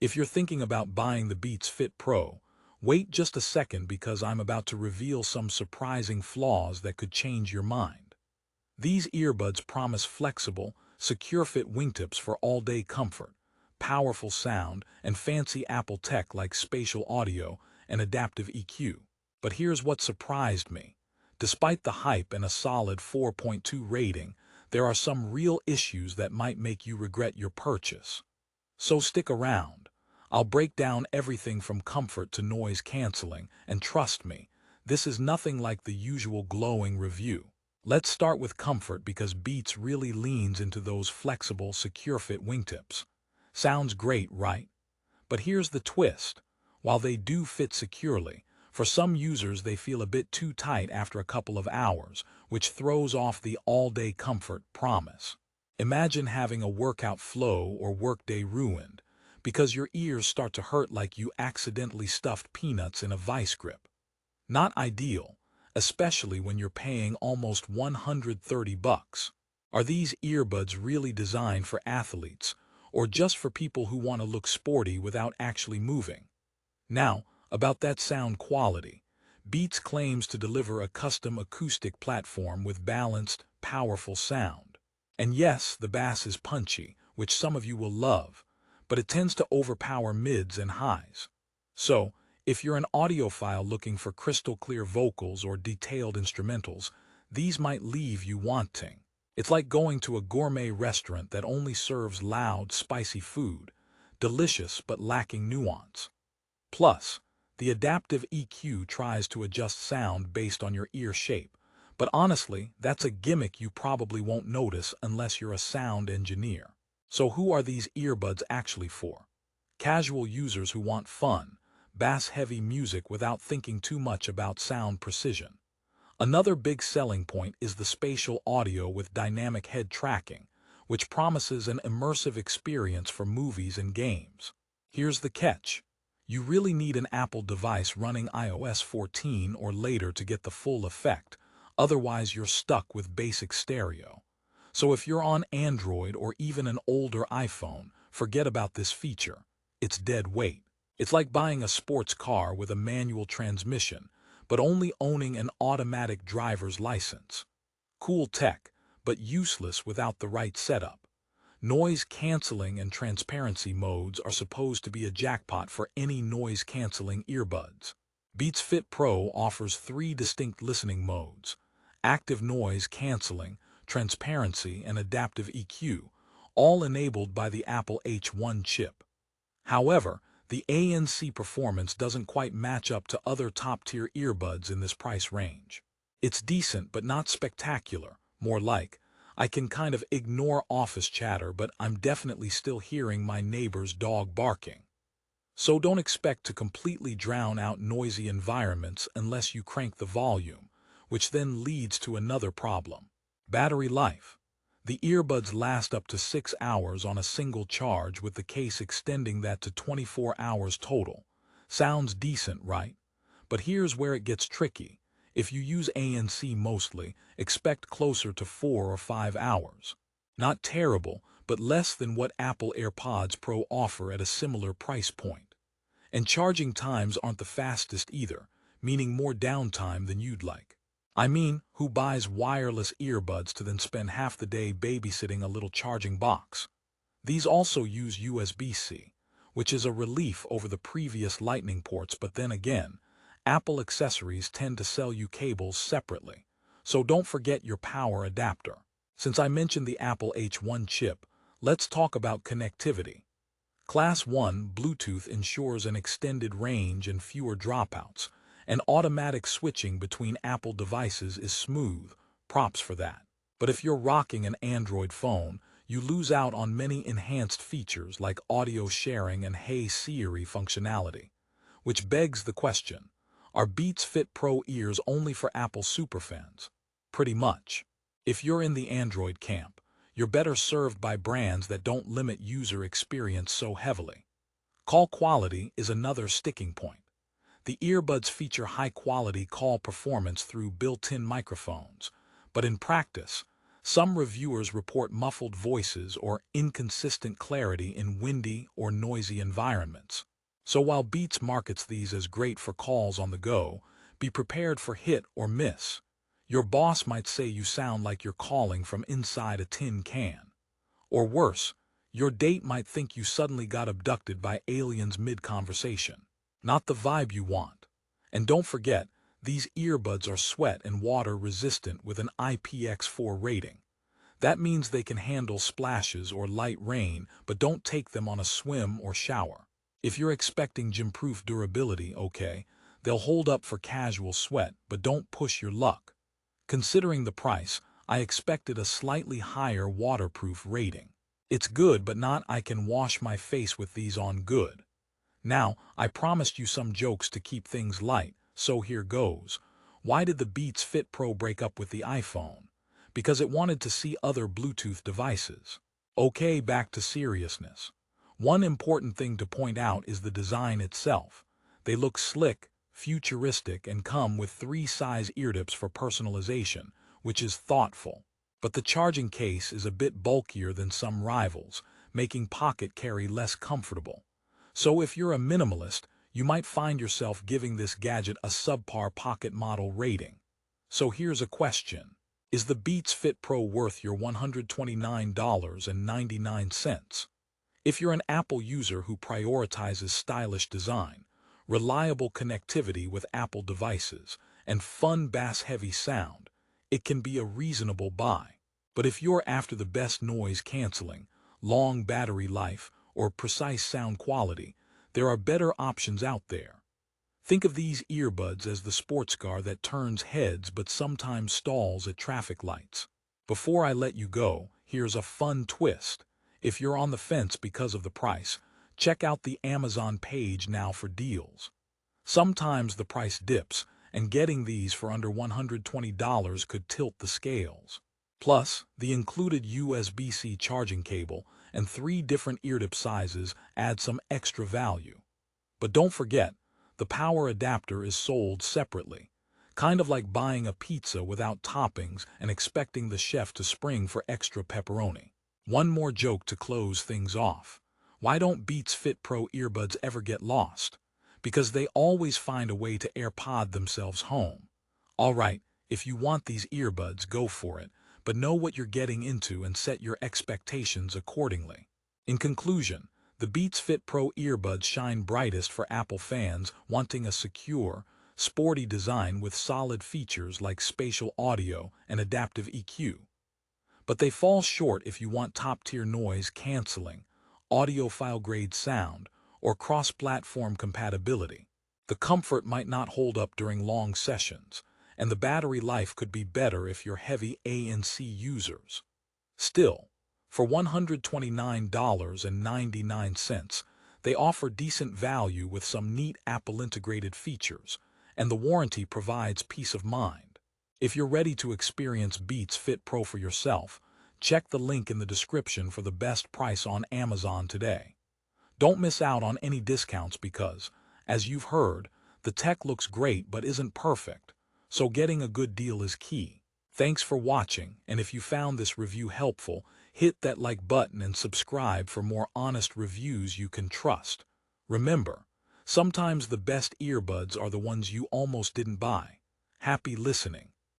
If you're thinking about buying the Beats Fit Pro, wait just a second because I'm about to reveal some surprising flaws that could change your mind. These earbuds promise flexible, secure-fit wingtips for all-day comfort, powerful sound, and fancy Apple tech like spatial audio and adaptive EQ. But here's what surprised me. Despite the hype and a solid 4.2 rating, there are some real issues that might make you regret your purchase. So stick around. I'll break down everything from comfort to noise canceling, and trust me, this is nothing like the usual glowing review. Let's start with comfort because Beats really leans into those flexible, secure-fit wingtips. Sounds great, right? But here's the twist. While they do fit securely, for some users they feel a bit too tight after a couple of hours, which throws off the all-day comfort promise. Imagine having a workout flow or workday ruined because your ears start to hurt like you accidentally stuffed peanuts in a vice grip. Not ideal, especially when you're paying almost $130. Are these earbuds really designed for athletes or just for people who want to look sporty without actually moving? Now, about that sound quality. Beats claims to deliver a custom acoustic platform with balanced, powerful sound. And yes, the bass is punchy, which some of you will love, but it tends to overpower mids and highs. So, if you're an audiophile looking for crystal clear vocals or detailed instrumentals, these might leave you wanting. It's like going to a gourmet restaurant that only serves loud, spicy food, delicious but lacking nuance. Plus, the adaptive EQ tries to adjust sound based on your ear shape, but honestly, that's a gimmick you probably won't notice unless you're a sound engineer. So who are these earbuds actually for? Casual users who want fun, bass-heavy music without thinking too much about sound precision. Another big selling point is the spatial audio with dynamic head tracking, which promises an immersive experience for movies and games. Here's the catch. You really need an Apple device running iOS 14 or later to get the full effect, otherwise you're stuck with basic stereo. So if you're on Android or even an older iPhone, forget about this feature. It's dead weight. It's like buying a sports car with a manual transmission, but only owning an automatic driver's license. Cool tech, but useless without the right setup. Noise canceling and transparency modes are supposed to be a jackpot for any noise-canceling earbuds. Beats Fit Pro offers 3 distinct listening modes: active noise canceling, transparency, and adaptive EQ, all enabled by the Apple H1 chip. However, the ANC performance doesn't quite match up to other top-tier earbuds in this price range. It's decent but not spectacular, more like, I can kind of ignore office chatter, but I'm definitely still hearing my neighbor's dog barking. So don't expect to completely drown out noisy environments unless you crank the volume, which then leads to another problem. Battery life. The earbuds last up to 6 hours on a single charge, with the case extending that to 24 hours total. Sounds decent, right? But here's where it gets tricky. If you use ANC mostly, expect closer to 4 or 5 hours. Not terrible, but less than what Apple AirPods Pro offer at a similar price point. And charging times aren't the fastest either, meaning more downtime than you'd like. I mean, who buys wireless earbuds to then spend half the day babysitting a little charging box? These also use USB-C, which is a relief over the previous Lightning ports, but then again, Apple accessories tend to sell you cables separately, so don't forget your power adapter. Since I mentioned the Apple H1 chip, let's talk about connectivity. Class 1 Bluetooth ensures an extended range and fewer dropouts, and automatic switching between Apple devices is smooth, props for that. But if you're rocking an Android phone, you lose out on many enhanced features like audio sharing and Hey Siri functionality. Which begs the question, are Beats Fit Pro ears only for Apple superfans? Pretty much. If you're in the Android camp, you're better served by brands that don't limit user experience so heavily. Call quality is another sticking point. The earbuds feature high-quality call performance through built-in microphones, but in practice, Some reviewers report muffled voices or inconsistent clarity in windy or noisy environments. So while Beats markets these as great for calls on the go, be prepared for hit or miss. Your boss might say you sound like you're calling from inside a tin can. Or worse, your date might think you suddenly got abducted by aliens mid-conversation. Not the vibe you want. And don't forget, these earbuds are sweat and water resistant with an IPX4 rating. That means they can handle splashes or light rain, but don't take them on a swim or shower. If you're expecting gym-proof durability, okay, they'll hold up for casual sweat, but don't push your luck. Considering the price, I expected a slightly higher waterproof rating. It's good, but not I can wash my face with these on good. Now, I promised you some jokes to keep things light, so here goes. Why did the Beats Fit Pro break up with the iPhone? Because it wanted to see other Bluetooth devices. Okay, back to seriousness. One important thing to point out is the design itself. They look slick, futuristic, and come with 3-size eartips for personalization, which is thoughtful. But the charging case is a bit bulkier than some rivals, making pocket carry less comfortable. So if you're a minimalist, you might find yourself giving this gadget a subpar pocket model rating. So here's a question. Is the Beats Fit Pro worth your $129.99? If you're an Apple user who prioritizes stylish design, reliable connectivity with Apple devices, and fun bass-heavy sound, it can be a reasonable buy. But if you're after the best noise canceling, long battery life, or precise sound quality, there are better options out there. Think of these earbuds as the sports car that turns heads but sometimes stalls at traffic lights. Before I let you go, here's a fun twist. If you're on the fence because of the price, check out the Amazon page now for deals. Sometimes the price dips, and getting these for under $120 could tilt the scales. Plus, the included USB-C charging cable and 3 different eartip sizes add some extra value. But don't forget, the power adapter is sold separately, kind of like buying a pizza without toppings and expecting the chef to spring for extra pepperoni. One more joke to close things off. Why don't Beats Fit Pro earbuds ever get lost? Because they always find a way to AirPod themselves home. Alright, if you want these earbuds, go for it, but know what you're getting into and set your expectations accordingly. In conclusion, the Beats Fit Pro earbuds shine brightest for Apple fans wanting a secure, sporty design with solid features like spatial audio and adaptive EQ. But they fall short if you want top-tier noise canceling, audiophile-grade sound, or cross-platform compatibility. The comfort might not hold up during long sessions, and the battery life could be better if you're heavy ANC users. Still, for $129.99, they offer decent value with some neat Apple-integrated features, and the warranty provides peace of mind. If you're ready to experience Beats Fit Pro for yourself, check the link in the description for the best price on Amazon today. Don't miss out on any discounts because, as you've heard, the tech looks great but isn't perfect, so getting a good deal is key. Thanks for watching, and if you found this review helpful, hit that like button and subscribe for more honest reviews you can trust. Remember, sometimes the best earbuds are the ones you almost didn't buy. Happy listening.